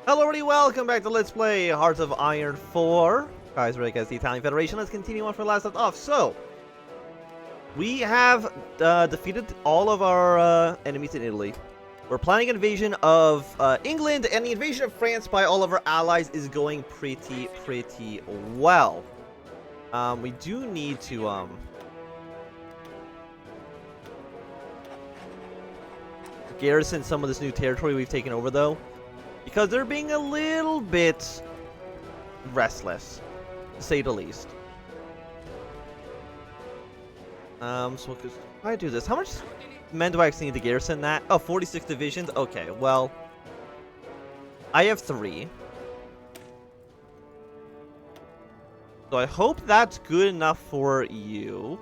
Hello everybody, welcome back to Let's Play Hearts of Iron 4. Kaiserreich as the Italian Federation. Let's continue on for the last left off. So, we have defeated all of our enemies in Italy. We're planning an invasion of England, and the invasion of France by all of our allies is going pretty well. We do need to garrison some of this new territory we've taken over, though, because they're being a little bit restless, to say the least. So we'll try to do this. How much men do I actually need to garrison that? Oh, 46 divisions? Okay, well, I have 3. So I hope that's good enough for you.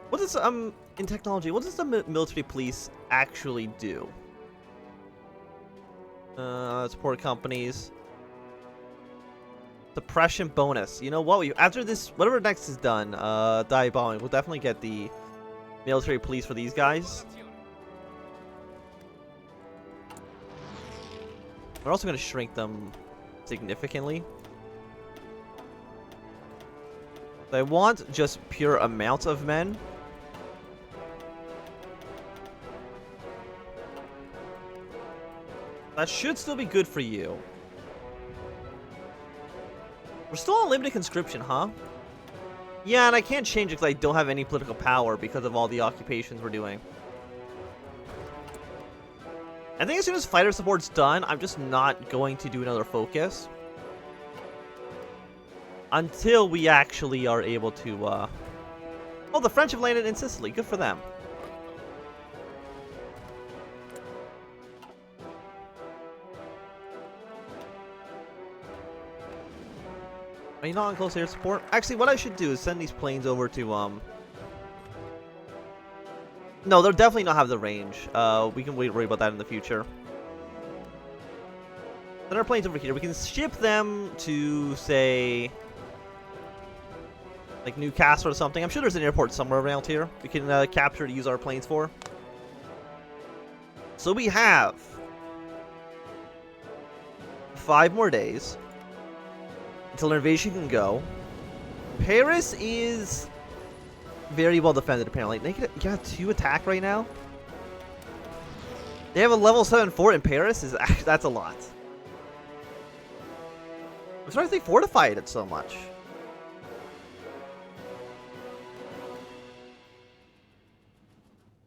What does, in technology, what does the military police actually do? Support companies. Suppression bonus. You know what? After this, whatever next is done, bombing, we'll definitely get the military police for these guys. We're also going to shrink them significantly. I want just pure amounts of men. That should still be good for you. We're still on limited conscription, huh? Yeah, and I can't change it because I don't have any political power because of all the occupations we're doing. I think as soon as fighter support's done, I'm just not going to do another focus. Until we actually are able to, Oh, the French have landed in Sicily. Good for them. Are you not on close air support? Actually, what I should do is send these planes over to, No, they'll definitely not have the range. We can worry about that in the future. Send our planes over here. We can ship them to, say, like Newcastle or something. I'm sure there's an airport somewhere around here we can capture to use our planes for. So we have 5 more days until our invasion can go. Paris is very well defended, apparently. They got 2 attack right now. They have a level 7 fort in Paris. That's a lot. I'm surprised they fortified it so much.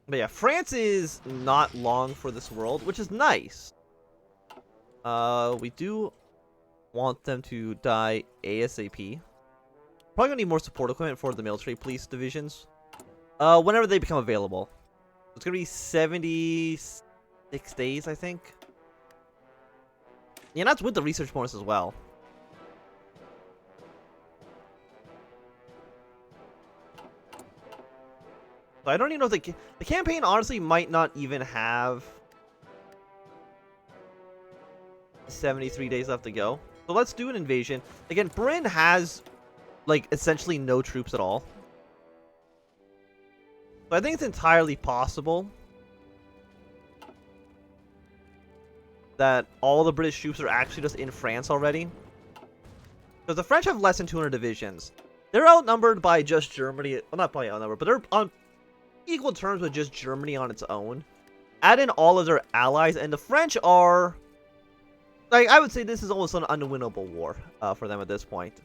But yeah, France is not long for this world, which is nice. We do want them to die ASAP. Probably gonna need more support equipment for the military police divisions. Whenever they become available. It's gonna be 76 days, I think. Yeah, that's with the research bonus as well. So I don't even know if the campaign honestly might not even have 73 days left to go. So let's do an invasion. Again, Britain has, like, essentially no troops at all. So I think it's entirely possible that all the British troops are actually just in France already. Because the French have less than 200 divisions. They're outnumbered by just Germany. Well, not probably outnumbered, but they're on equal terms with just Germany on its own. Add in all of their allies, and the French are... like, I would say this is almost an unwinnable war for them at this point.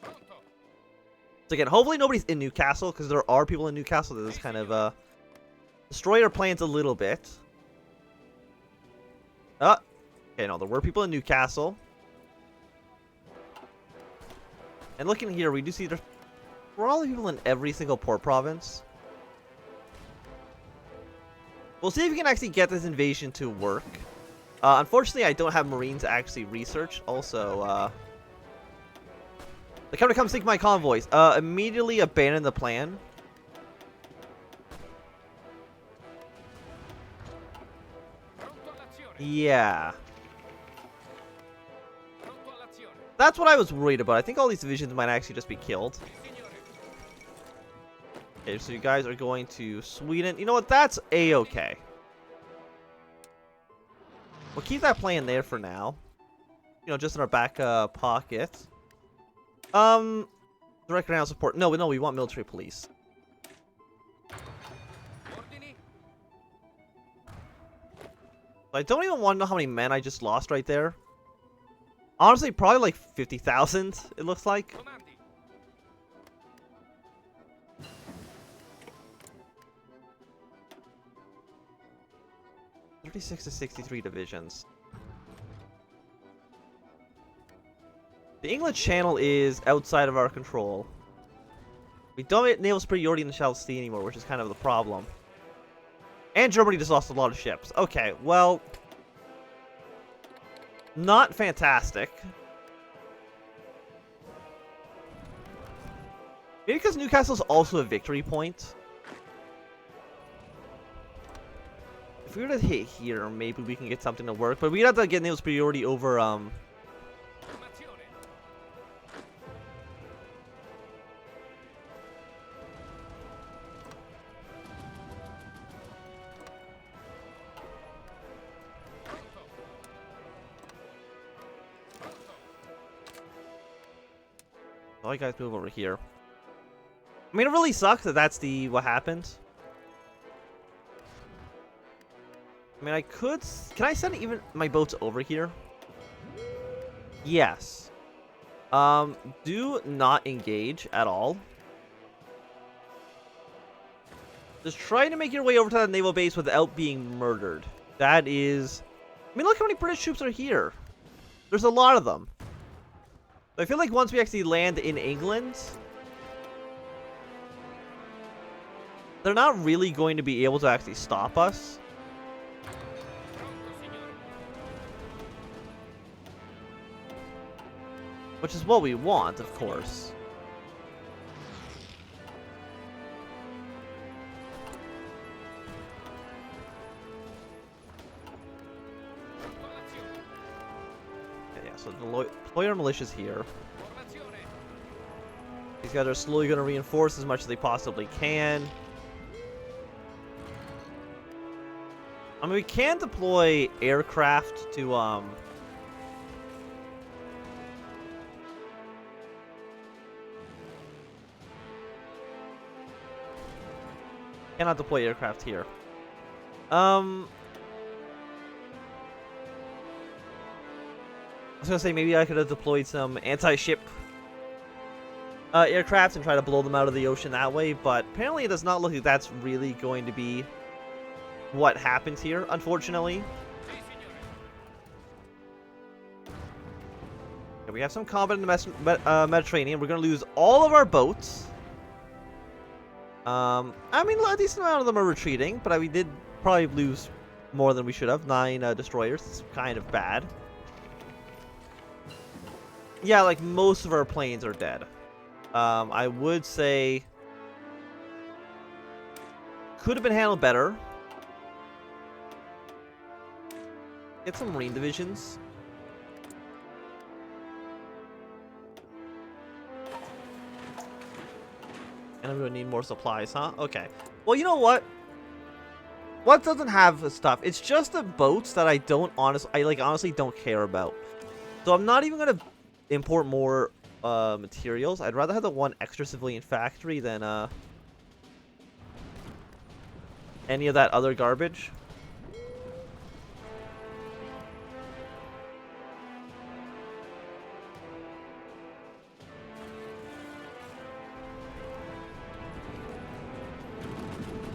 So again, hopefully nobody's in Newcastle, because there are people in Newcastle that just kind of destroy our plans a little bit. Okay, no, there were people in Newcastle. And looking here, we do see there's probably people in every single port province. We'll see if we can actually get this invasion to work. Unfortunately, I don't have Marines to actually research. Also, they're coming to come sink my convoys. Immediately abandon the plan. Yeah. That's what I was worried about. I think all these divisions might actually just be killed. Okay, so you guys are going to Sweden. You know what? That's A-okay. We'll keep that plan there for now. You know, just in our back pocket. Direct ground support. No, we want military police. I don't even want to know how many men I just lost right there. Honestly, probably like 50,000, it looks like. 36 to 63 divisions. The English Channel is outside of our control. We don't have naval superiority in the South Sea anymore, which is kind of the problem. And Germany just lost a lot of ships. Okay, well... not fantastic. Maybe because Newcastle's also a victory point. If we were to hit here, maybe we can get something to work. But we'd have to get naval superiority over, all you guys move over here. I mean, it really sucks that that's what happened. I mean, I could... Can I send even my boats over here? Yes. Do not engage at all. Just try to make your way over to that naval base without being murdered. That is... I mean, look how many British troops are here. There's a lot of them. I feel like once we actually land in England, they're not really going to be able to actually stop us. Which is what we want, of course. So deploy our militias here. These guys are slowly going to reinforce as much as they possibly can. I mean, we can deploy aircraft to cannot deploy aircraft here. I was gonna say maybe I could have deployed some anti-ship aircraft and try to blow them out of the ocean that way, but apparently it does not look like that's really going to be what happens here, unfortunately. Okay, we have some combat in the Mediterranean. We're gonna lose all of our boats. I mean, a decent amount of them are retreating, but we did probably lose more than we should have. 9 destroyers. It's kind of bad. Yeah, like most of our planes are dead. I would say could have been handled better. Get some Marine divisions. And I'm gonna need more supplies, huh? Okay. Well, you know what? What doesn't have stuff? It's just the boats that I honestly don't care about. So I'm not even gonna import more materials. I'd rather have the one extra civilian factory than any of that other garbage.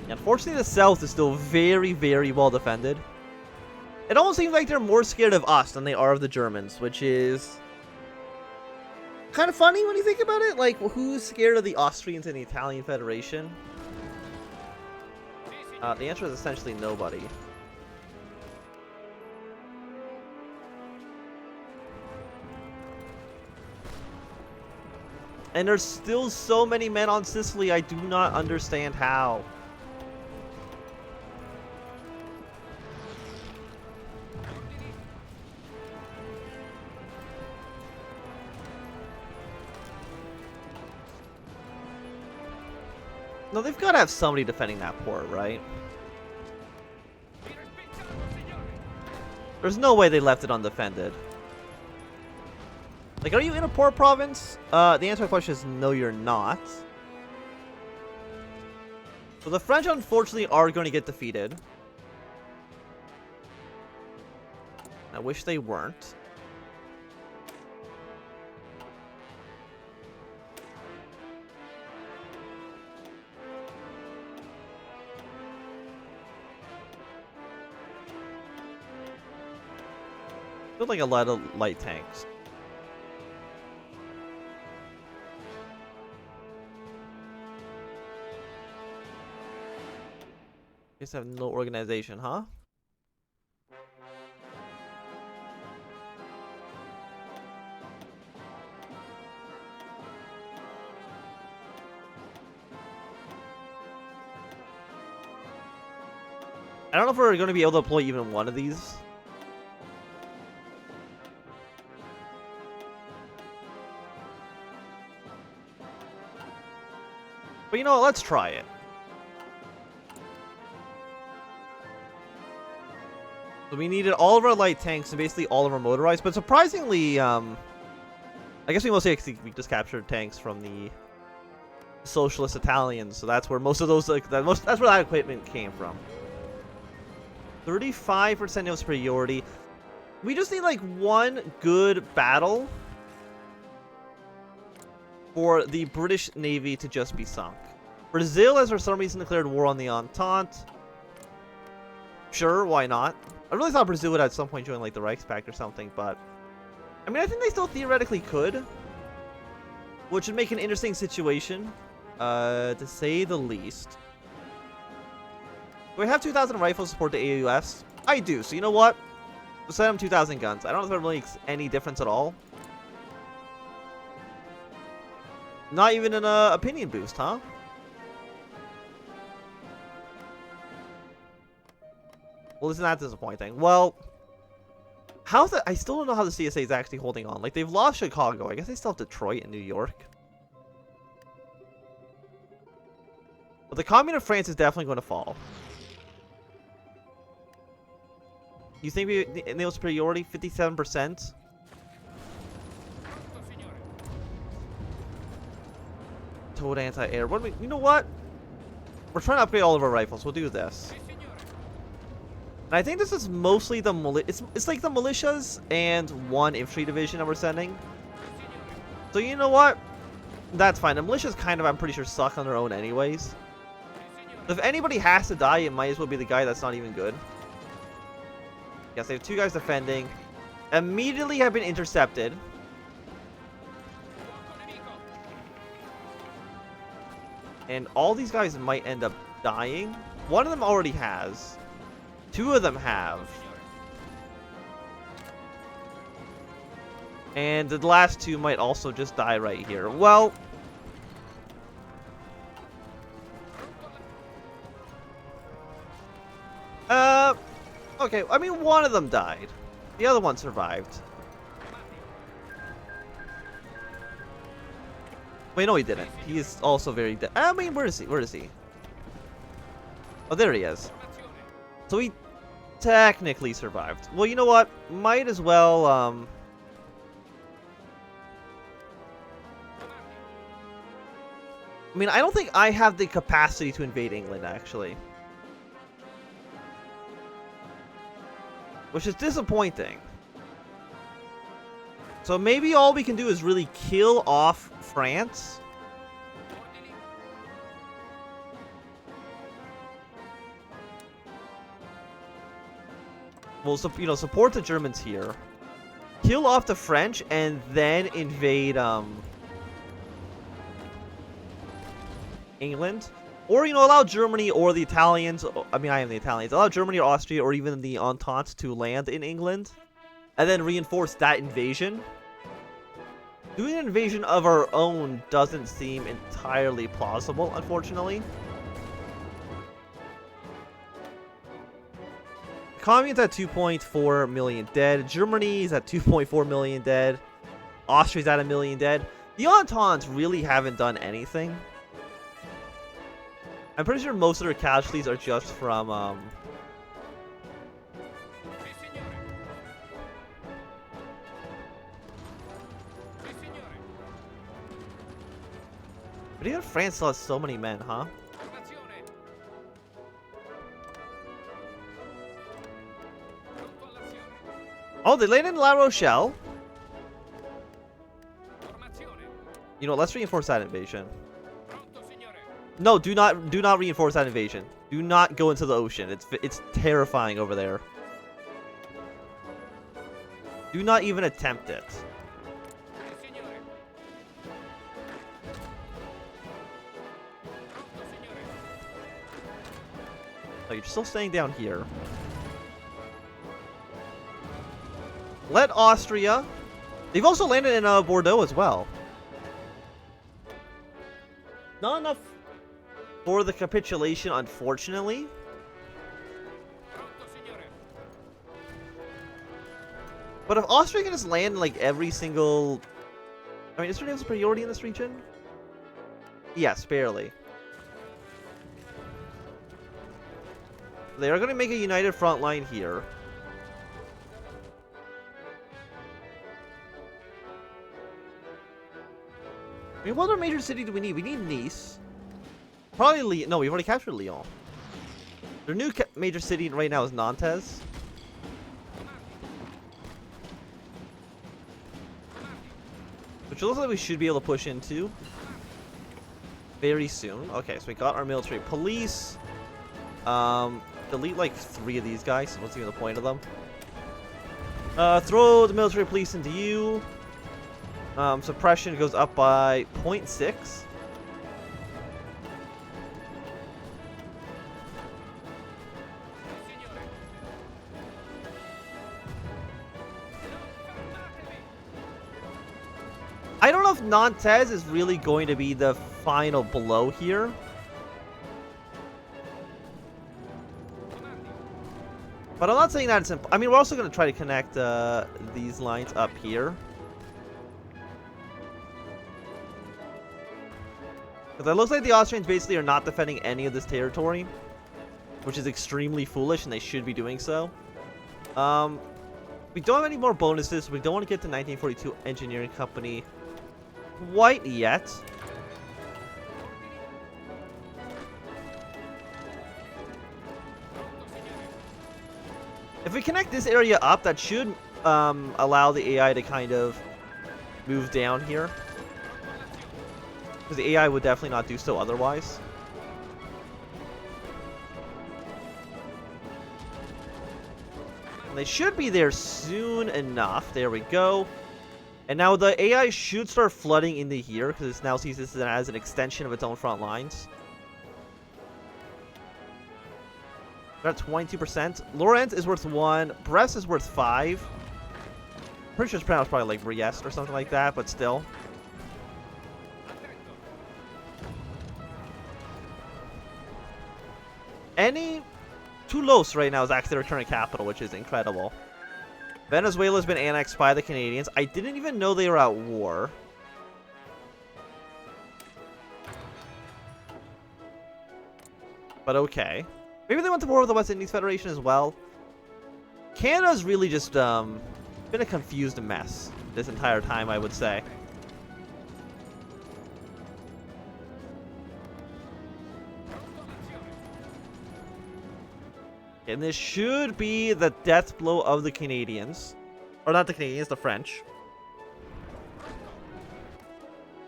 Unfortunately, the South is still very, very well defended. It almost seems like they're more scared of us than they are of the Germans, which is kind of funny when you think about it. Like, who's scared of the Austrians and the Italian Federation? The answer is essentially nobody. And there's still so many men on Sicily, I do not understand how. No, they've got to have somebody defending that port, right? There's no way they left it undefended. Like, are you in a poor province? The answer to my question is no, you're not. So the French, unfortunately, are going to get defeated. I wish they weren't. Feel like a lot of light tanks. Just have no organization, huh? I don't know if we're going to be able to deploy even one of these. But you know what? Let's try it. So we needed all of our light tanks and basically all of our motorized, but surprisingly, I guess we mostly we just captured tanks from the socialist Italians, so that's where most of those that's where that equipment came from. 35% naval superiority. We just need like one good battle for the British Navy to just be sunk. Brazil has for some reason declared war on the Entente. Sure, why not? I really thought Brazil would at some point join like the Reichspakt or something, but I mean, I think they still theoretically could, which would make an interesting situation, to say the least. Do I have 2,000 rifles to support the AUS? I do, so you know what? We'll send them 2,000 guns. I don't know if that really makes any difference at all. Not even an opinion boost, huh? Well, isn't that disappointing? Well, how's that? I still don't know how the CSA is actually holding on. Like, they've lost Chicago. I guess they still have Detroit and New York. But the Commune of France is definitely going to fall. You think we naval superiority? 57%? Toad anti-air. What do we? You know what? We're trying to upgrade all of our rifles. We'll do this. And I think this is mostly the it's like the militias and one infantry division that we're sending. So you know what? That's fine. The militias kind of, I'm pretty sure, suck on their own anyways. If anybody has to die, it might as well be the guy that's not even good. Yes, they have two guys defending. Immediately have been intercepted. And all these guys might end up dying. One of them already has. Two of them have. And the last two might also just die right here. Well, okay, I mean, one of them died. The other one survived. Wait, no, he didn't. He is also very dead. I mean, where is he? Where is he? Oh, there he is. So he technically survived. Well, you know what? Might as well, I mean, I don't think I have the capacity to invade England, actually. Which is disappointing. So maybe all we can do is really kill off France. Well, you know, support the Germans here. Kill off the French and then invade England. Or, you know, allow Germany or the Italians, I mean, I am the Italians, allow Germany or Austria or even the Entente to land in England. And then reinforce that invasion. Doing an invasion of our own doesn't seem entirely plausible, unfortunately. Commune's at 2.4 million dead. Germany's at 2.4 million dead. Austria's at 1 million dead. The Ententes really haven't done anything. I'm pretty sure most of their casualties are just from, But even France still has so many men, huh? Oh, they landed in La Rochelle. You know, let's reinforce that invasion. No, do not reinforce that invasion. Do not go into the ocean. It's terrifying over there. Do not even attempt it. Oh, you're still staying down here. Let Austria. They've also landed in Bordeaux as well. Not enough for the capitulation, unfortunately. But if Austria can just land like every single... I mean, is there a superiority in this region? Yes, barely. They are going to make a united front line here. I mean, what other major city do we need? We need Nice. Probably Lyon. No, we've already captured Lyon. Their new major city right now is Nantes. Which looks like we should be able to push into very soon. Okay, so we got our military police. Delete like 3 of these guys. What's even the point of them? Throw the military police into you. Suppression goes up by 0.6. I don't know if Nantes is really going to be the final blow here. But I'm not saying that it's I mean, we're also going to try to connect these lines up here. Because it looks like the Austrians basically are not defending any of this territory, which is extremely foolish, and they should be doing so. We don't have any more bonuses, so we don't want to get the 1942 Engineering Company quite yet. If we connect this area up, that should allow the AI to kind of move down here. Because the AI would definitely not do so otherwise. And they should be there soon enough. There we go. And now the AI should start flooding into here, because it now sees this as an extension of its own front lines. We're at 22%. Lorient is worth 1. Brest is worth 5. Pretty sure it's pronounced probably like Briest or something like that, but still. Toulouse right now is actually the returning capital, which is incredible. Venezuela's been annexed by the Canadians. I didn't even know they were at war. But okay. Maybe they went to war with the West Indies Federation as well. Canada's really just been a confused mess this entire time, I would say. And this should be the death blow of the Canadians. Or not the Canadians, the French.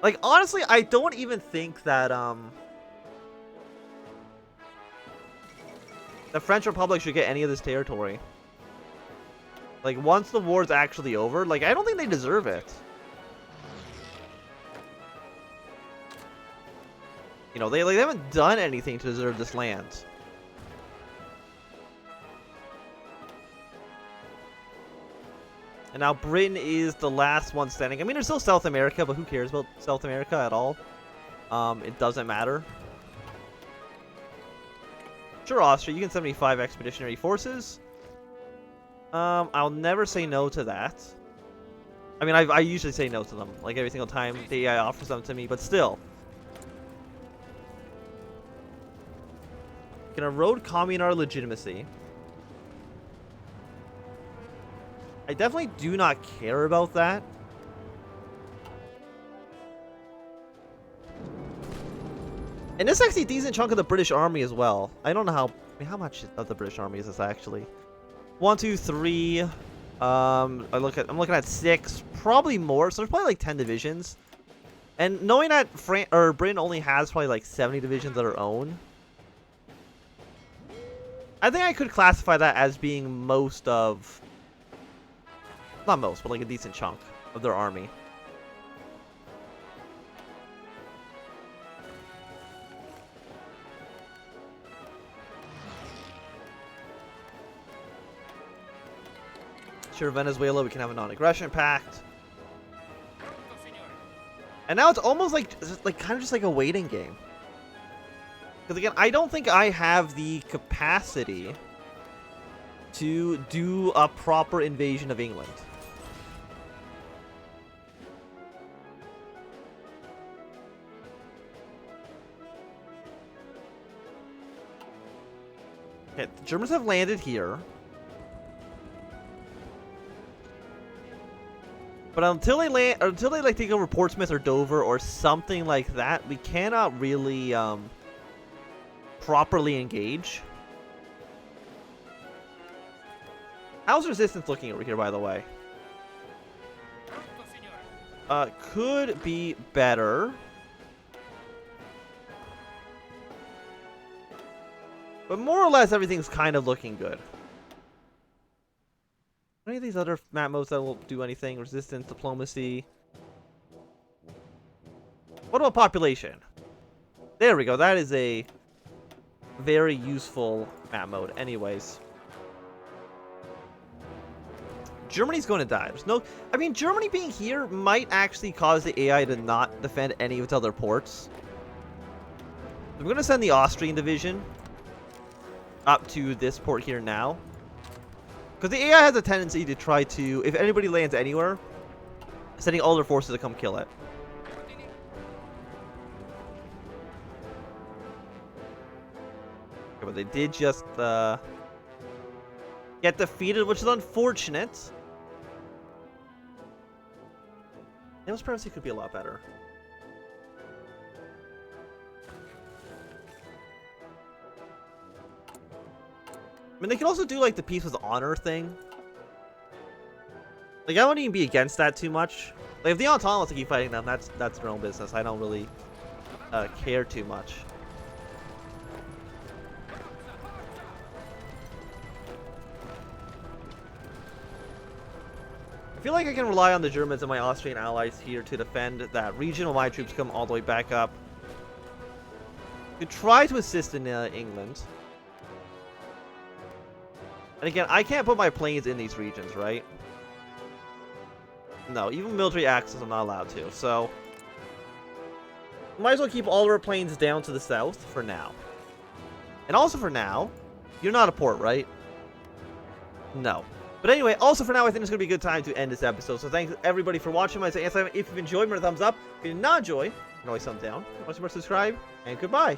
Like, honestly, I don't even think that, the French Republic should get any of this territory. Like, once the war's actually over, like, I don't think they deserve it. You know, they haven't done anything to deserve this land. And now Britain is the last one standing. I mean, there's still South America, but who cares about South America at all? It doesn't matter. Sure, Austria, you can send me 5 expeditionary forces. I'll never say no to that. I mean, I usually say no to them, like every single time the AI offers them to me, but still. Can erode communal legitimacy. I definitely do not care about that. And this is actually a decent chunk of the British Army as well. I don't know how... I mean, how much of the British Army is this actually? 1, 2, 3... I'm looking at 6, probably more. So there's probably like 10 divisions. And knowing that Britain only has probably like 70 divisions of their own, I think I could classify that as being most of, not most, but like a decent chunk of their army. Sure, Venezuela, we can have a non-aggression pact. And now it's almost like kind of just like a waiting game. Because again, I don't think I have the capacity to do a proper invasion of England. Okay, the Germans have landed here. But until they like take over Portsmouth or Dover or something like that, we cannot really properly engage. How's resistance looking over here, by the way? Could be better. But more or less, everything's kind of looking good. Any of these other map modes that will do anything? Resistance, diplomacy. What about population? There we go. That is a very useful map mode. Anyways. Germany's going to die. There's no... I mean, Germany being here might actually cause the AI to not defend any of its other ports. I'm going to send the Austrian division up to this port here now. Because the AI has a tendency to try to, if anybody lands anywhere, sending all their forces to come kill it. Okay, but they did just get defeated, which is unfortunate. Naval supremacy could be a lot better. I mean, they can also do, like, the peace with honor thing. Like, I wouldn't even be against that too much. Like, if the Entente wants to keep fighting them, that's their own business. I don't really care too much. I feel like I can rely on the Germans and my Austrian allies here to defend that region while my troops come all the way back up. To try to assist in England. And again, I can't put my planes in these regions, right? No, even military access I'm not allowed to, so... might as well keep all of our planes down to the south for now. And also for now, you're not a port, right? No. But anyway, also for now, I think it's going to be a good time to end this episode. So thanks everybody for watching. If you've enjoyed, give it a thumbs up. If you did not enjoy, you can always thumbs down. Watch more, subscribe, and goodbye.